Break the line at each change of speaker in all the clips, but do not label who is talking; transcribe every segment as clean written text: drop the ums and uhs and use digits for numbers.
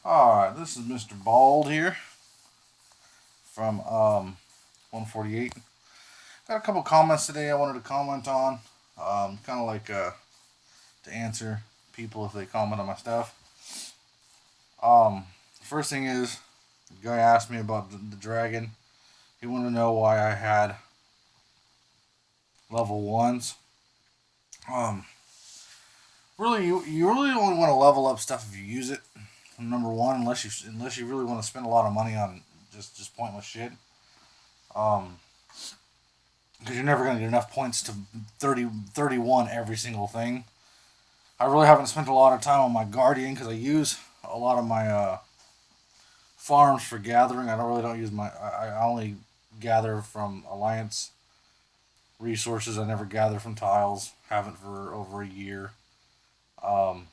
Alright, this is Mr. Bald here from 148. Got a couple comments today I wanted to comment on. Kind of like to answer people if they comment on my stuff. First thing is, the guy asked me about the dragon. He wanted to know why I had level ones. Um, really, you really only want to level up stuff if you use it. Number one, unless you really want to spend a lot of money on just pointless shit. Um, because you're never going to get enough points to 31 every single thing. I really haven't spent a lot of time on my Guardian because I use a lot of my farms for gathering. I don't use my. I only gather from Alliance resources. I never gather from tiles. Haven't for over a year. Um,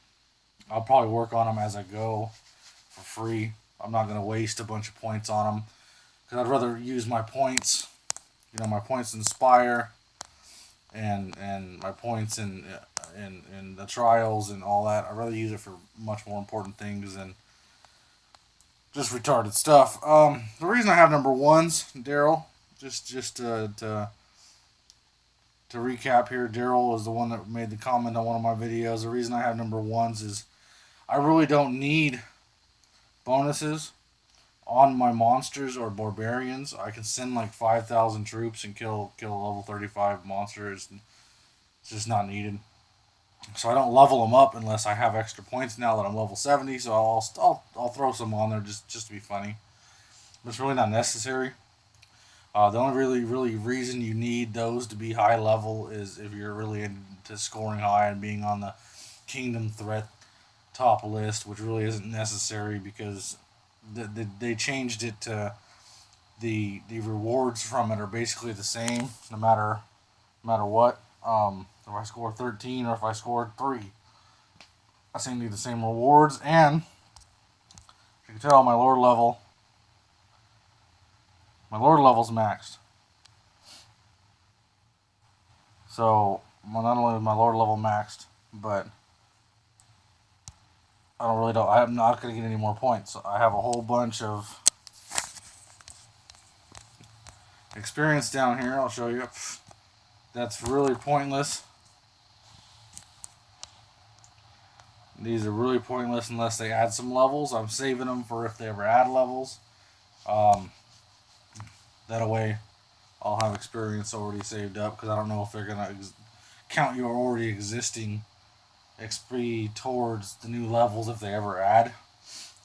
I'll probably work on them as I go for free. I'm not going to waste a bunch of points on them because I'd rather use my points. My points in Spire and my points in the trials and all that. I'd rather use it for much more important things than just retarded stuff. The reason I have number ones, Daryl, just to recap here, Daryl is the one that made the comment on one of my videos. The reason I have number ones is I really don't need bonuses on my monsters or barbarians. I can send like 5,000 troops and kill a level 35 monster. It's just not needed. So I don't level them up unless I have extra points now that I'm level 70. So I'll throw some on there just to be funny. But it's really not necessary. The only really reason you need those to be high level is if you're really into scoring high and being on the Kingdom Threat top list, which really isn't necessary because they changed it to the rewards from it are basically the same no matter what. If I score 13 or if I score 3, I seem to do the same rewards. And you can tell my lord level's maxed. So not only is my lord level maxed, but I'm not gonna get any more points. I have a whole bunch of experience down here. I'll show you. That's really pointless. These are really pointless unless they add some levels. I'm saving them for if they ever add levels. Um, that way, I'll have experience already saved up because I don't know if they're gonna count your already existing XP towards the new levels if they ever add.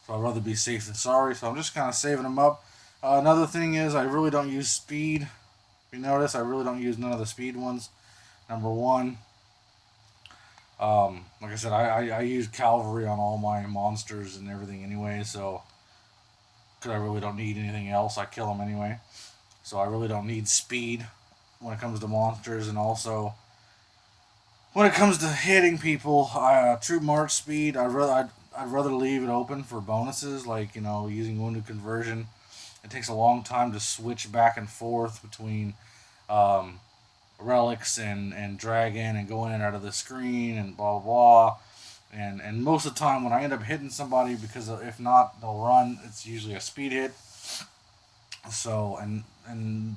So I'd rather be safe than sorry. So I'm just kind of saving them up. Another thing is I really don't use speed. If you notice, I really don't use none of the speed ones. Number one, like I said, I use cavalry on all my monsters and everything anyway. So because I really don't need anything else, I kill them anyway. So I really don't need speed when it comes to monsters, and also when it comes to hitting people, true march speed. I'd rather leave it open for bonuses, like using wounded conversion. It takes a long time to switch back and forth between um, relics and dragon and going in and out of the screen and blah blah blah. And most of the time when I end up hitting somebody, because if not they'll run, it's usually a speed hit. So and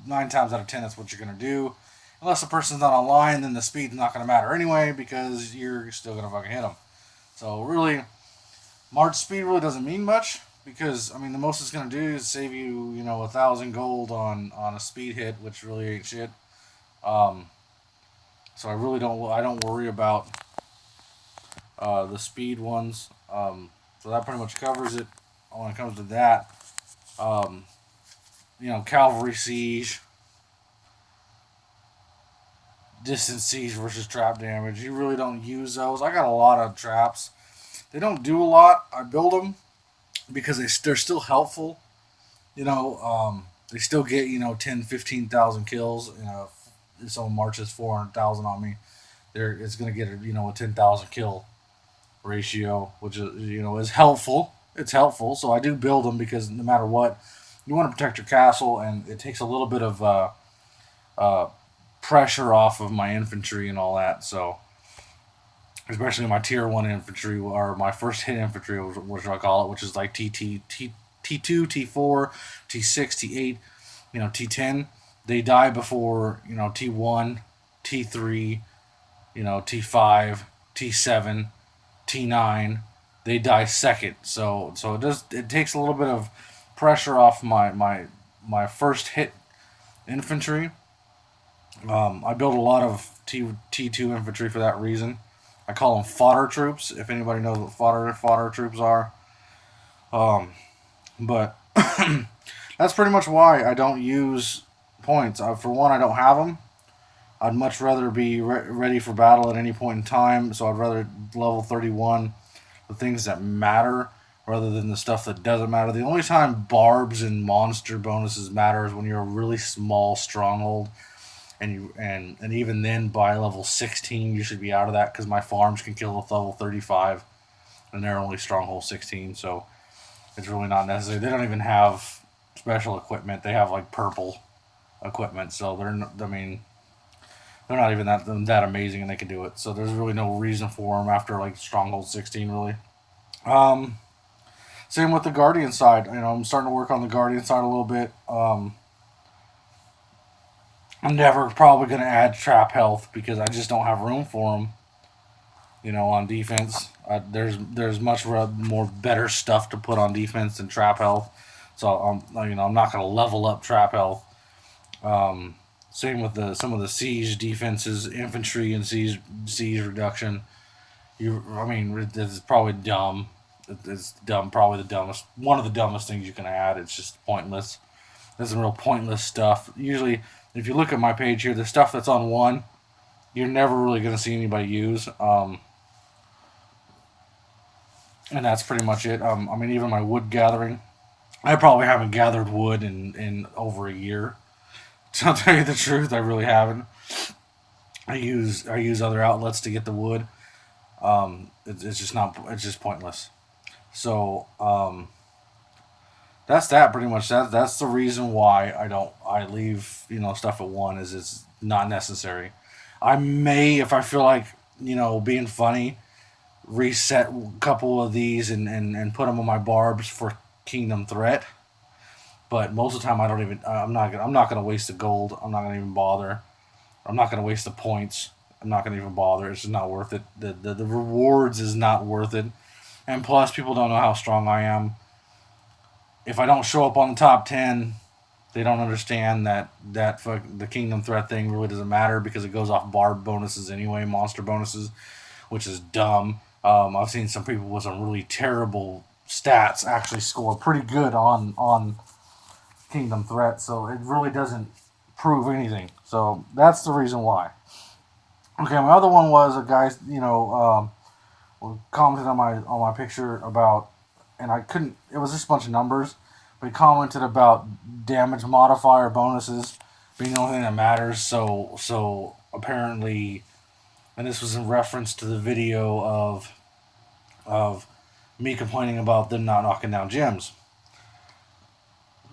9 times out of 10 that's what you're gonna do. Unless the person's not online, then the speed's not gonna matter anyway because you're still gonna fucking hit them. So really, March speed really doesn't mean much because the most it's gonna do is save you 1,000 gold on a speed hit, which really ain't shit. Um, so I don't worry about the speed ones. So that pretty much covers it when it comes to that. Um, cavalry siege, distance siege versus trap damage. You really don't use those. I got a lot of traps. They don't do a lot. I build them because they're still helpful. They still get 10, 15,000 kills. If someone marches 400,000 on me, it's gonna get a 10,000 kill ratio, which is helpful. It's helpful. So I do build them because no matter what, you want to protect your castle, and it takes a little bit of uh, pressure off of my infantry and all that. So especially my tier 1 infantry, or my first hit infantry, which I call it, which is like T2, T4, T6, T8, T10. They die before, T1, T3, T5, T7, T9. They die second. So it takes a little bit of pressure off my first hit infantry. I build a lot of T2 infantry for that reason. I call them fodder troops, if anybody knows what fodder troops are. But that's pretty much why I don't use points. For one, I don't have them. I'd much rather be ready for battle at any point in time, so I'd rather level 31 the things that matter rather than the stuff that doesn't matter. The only time barbs and monster bonuses matter is when you're a really small stronghold, and even then by level 16 you should be out of that, because my farms can kill with level 35 and they're only stronghold 16, so it's really not necessary. They don't even have special equipment. They have like purple equipment, so they're not even that amazing, and they can do it. So there's really no reason for them after like stronghold 16, really. Same with the guardian side. I'm starting to work on the guardian side a little bit. I'm never probably going to add trap health because I just don't have room for them. On defense, there's much more better stuff to put on defense than trap health. So I'm not going to level up trap health. Same with some of the siege defenses, infantry and siege reduction. It's probably dumb. It's dumb. Probably one of the dumbest things you can add. It's just pointless. There's some real pointless stuff. Usually, if you look at my page here, the stuff that's on 1, you're never really going to see anybody use. And that's pretty much it. Even my wood gathering, I probably haven't gathered wood in over a year. To tell you the truth, I really haven't. I use other outlets to get the wood. It's just pointless. So that's that pretty much. That's the reason why I leave stuff at 1, is it's not necessary. I may, if I feel like being funny, reset a couple of these and put them on my barbs for Kingdom Threat. But most of the time, I'm not gonna waste the gold. I'm not gonna even bother. I'm not gonna waste the points. I'm not gonna even bother. It's just not worth it. The rewards is not worth it. And plus, people don't know how strong I am. If I don't show up on the top 10, they don't understand that the Kingdom Threat thing really doesn't matter, because it goes off barb bonuses anyway, monster bonuses, which is dumb. I've seen some people with some really terrible stats actually score pretty good on Kingdom Threat, so it really doesn't prove anything. So that's the reason why. Okay, my other one was a guy, commented on my picture about, and I couldn't. It was just a bunch of numbers, but he commented about damage modifier bonuses being the only thing that matters. So apparently, and this was in reference to the video of me complaining about them not knocking down gems.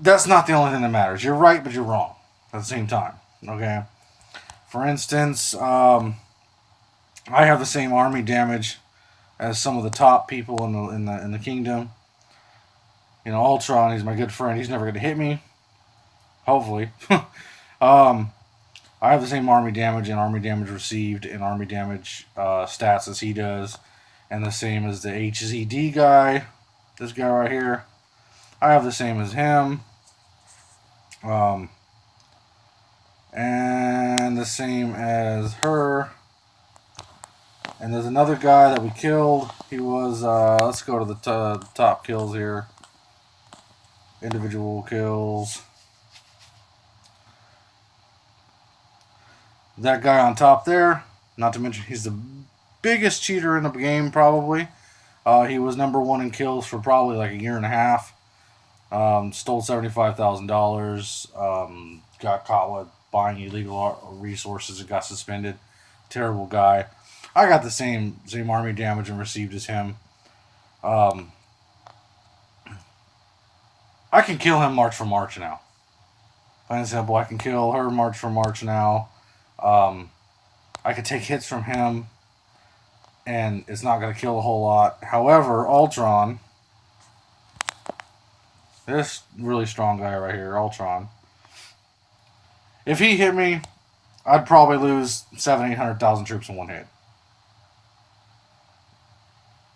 That's not the only thing that matters. You're right, but you're wrong at the same time. Okay. For instance, I have the same army damage as some of the top people in the kingdom. Ultron, he's my good friend. He's never going to hit me. Hopefully. I have the same army damage and army damage received and army damage stats as he does, and the same as the HZD guy. This guy right here. I have the same as him. And the same as her. And there's another guy that we killed. He was, let's go to the top kills here. Individual kills. That guy on top there, not to mention he's the biggest cheater in the game probably. He was number 1 in kills for probably like a year and a half. Stole $75,000. Got caught with buying illegal resources and got suspended. Terrible guy. I got the same army damage and received as him. I can kill him March for March now. Plain and simple, I can kill her March for March now. I could take hits from him and it's not going to kill a whole lot. However, Ultron, this really strong guy right here, Ultron, if he hit me, I'd probably lose 700,000, 800,000 troops in one hit.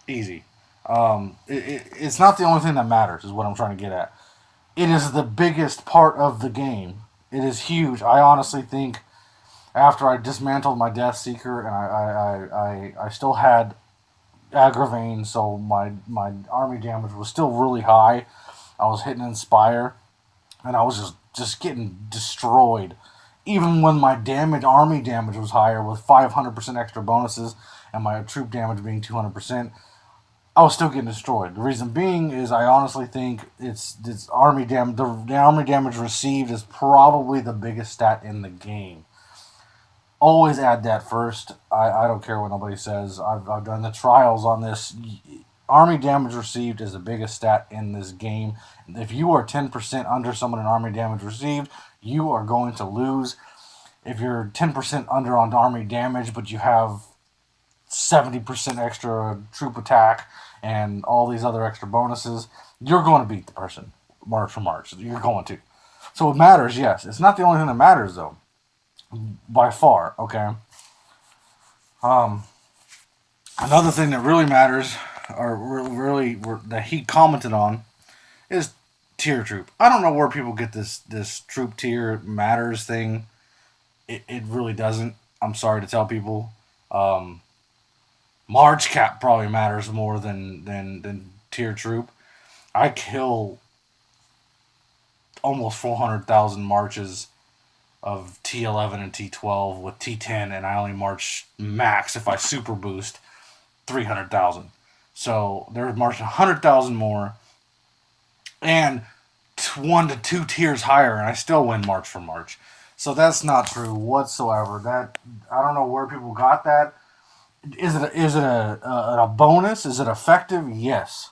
Easy. It's not the only thing that matters, is what I'm trying to get at. It is the biggest part of the game. It is huge. I honestly think after I dismantled my Death Seeker and I still had Agravain, so my army damage was still really high. I was hitting Inspire, and I was just getting destroyed. Even when my army damage was higher with 500% extra bonuses and my troop damage being 200%, I was still getting destroyed. The reason being is I honestly think it's army damage. The army damage received is probably the biggest stat in the game. Always add that first. I don't care what nobody says. I've done the trials on this. Army damage received is the biggest stat in this game. If you are 10% under someone in army damage received, you are going to lose. If you're 10% under on army damage, but you have 70% extra troop attack and all these other extra bonuses, you're going to beat the person March for March. You're going to. So it matters, yes. It's not the only thing that matters, though. By far, okay? Another thing that really matters, or really that he commented on, is tier troop. I don't know where people get this troop tier matters thing. It really doesn't. I'm sorry to tell people. March cap probably matters more than tier troop. I kill almost 400,000 marches of T11 and T12 with T10, and I only march max if I super boost 300,000. So they're marching 100,000 more, and 1 to 2 tiers higher, and I still win March for March. So that's not true whatsoever. That I don't know where people got that. Is it a bonus? Is it effective? Yes.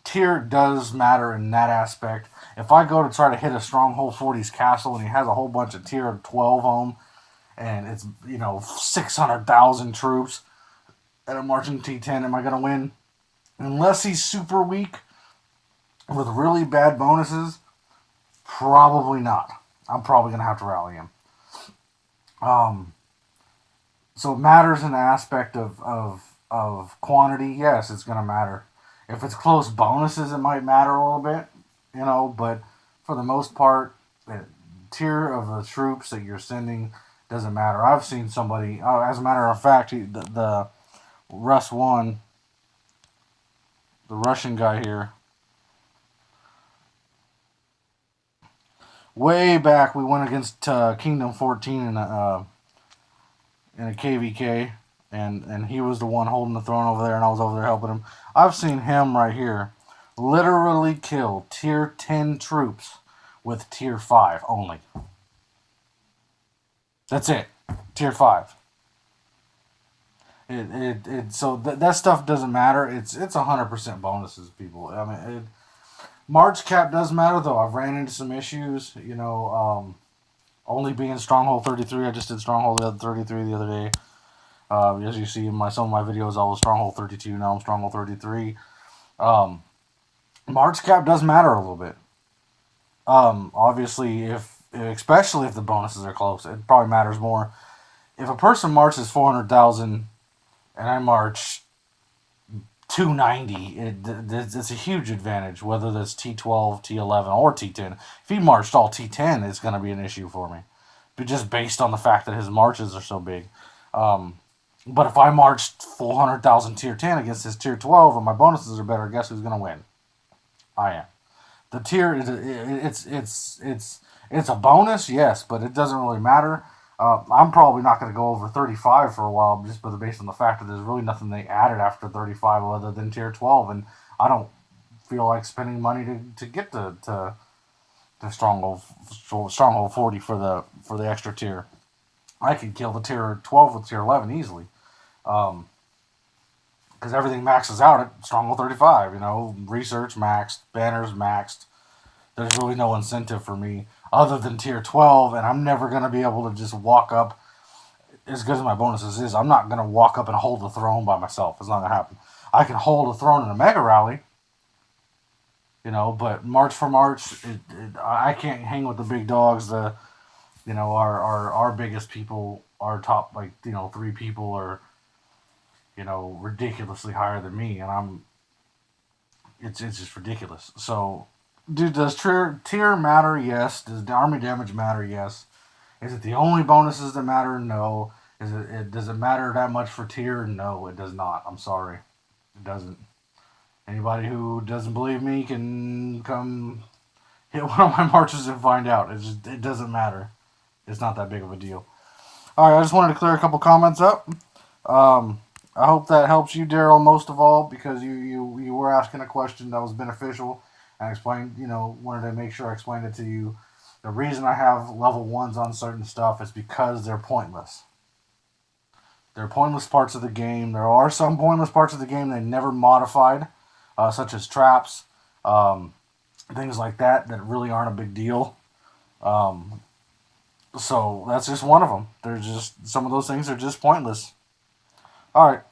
Tier does matter in that aspect. If I go to try to hit a Stronghold 40's castle and he has a whole bunch of tier 12 on him, and it's 600,000 troops and I'm marching T10, am I gonna win? Unless he's super weak with really bad bonuses, probably not. I'm probably gonna have to rally him. So it matters in the aspect of quantity. Yes, it's gonna matter. If it's close bonuses, it might matter a little bit, but for the most part, the tier of the troops that you're sending doesn't matter. I've seen somebody, as a matter of fact, the Russ 1, the Russian guy here, way back, we went against Kingdom 14 in a KVK, and he was the one holding the throne over there, and I was over there helping him. I've seen him right here literally kill tier 10 troops with tier 5 only. That's it. Tier 5. So that stuff doesn't matter. It's 100% bonuses, people. I mean, March cap does matter, though. I've ran into some issues, only being Stronghold 33. I just did Stronghold 33 the other day. As you see in some of my videos, I was Stronghold 32. Now I'm Stronghold 33. March cap does matter a little bit. Obviously, especially if the bonuses are close, it probably matters more. If a person marches 400,000 and I march 290, it's a huge advantage, whether that's T12, T11, or T10. If he marched all T10, it's going to be an issue for me, but just based on the fact that his marches are so big. But if I marched 400,000 tier 10 against his tier 12 and my bonuses are better, guess who's going to win? I am. The tier it's a bonus, yes, but it doesn't really matter. I'm probably not going to go over 35 for a while, just based on the fact that there's really nothing they added after 35 other than tier 12, and I don't feel like spending money to get to Stronghold 40 for the extra tier. I could kill the tier 12 with tier 11 easily, because everything maxes out at Stronghold 35. Research maxed, banners maxed. There's really no incentive for me other than tier 12, and I'm never going to be able to just walk up as good as my bonuses is, I'm not gonna walk up and hold the throne by myself. It's not gonna happen. I can hold a throne in a mega rally, but March for March, I can't hang with the big dogs. Our biggest people, our top, like, 3 people are, ridiculously higher than me, and it's just ridiculous. So, dude, does tier matter? Yes. Does the army damage matter? Yes. Is it the only bonuses that matter? No. Does it matter that much for tier? No, it does not. I'm sorry, it doesn't. Anybody who doesn't believe me can come hit one of my marches and find out. It doesn't matter. It's not that big of a deal. All right, I just wanted to clear a couple comments up. I hope that helps you, Daryl, most of all, because you were asking a question that was beneficial. I explained, wanted to make sure I explained it to you. The reason I have level 1s on certain stuff is because they're pointless. They're pointless parts of the game. There are some pointless parts of the game they never modified, such as traps, things like that really aren't a big deal. Um, so that's just one of them. There's just some of those things are just pointless. All right.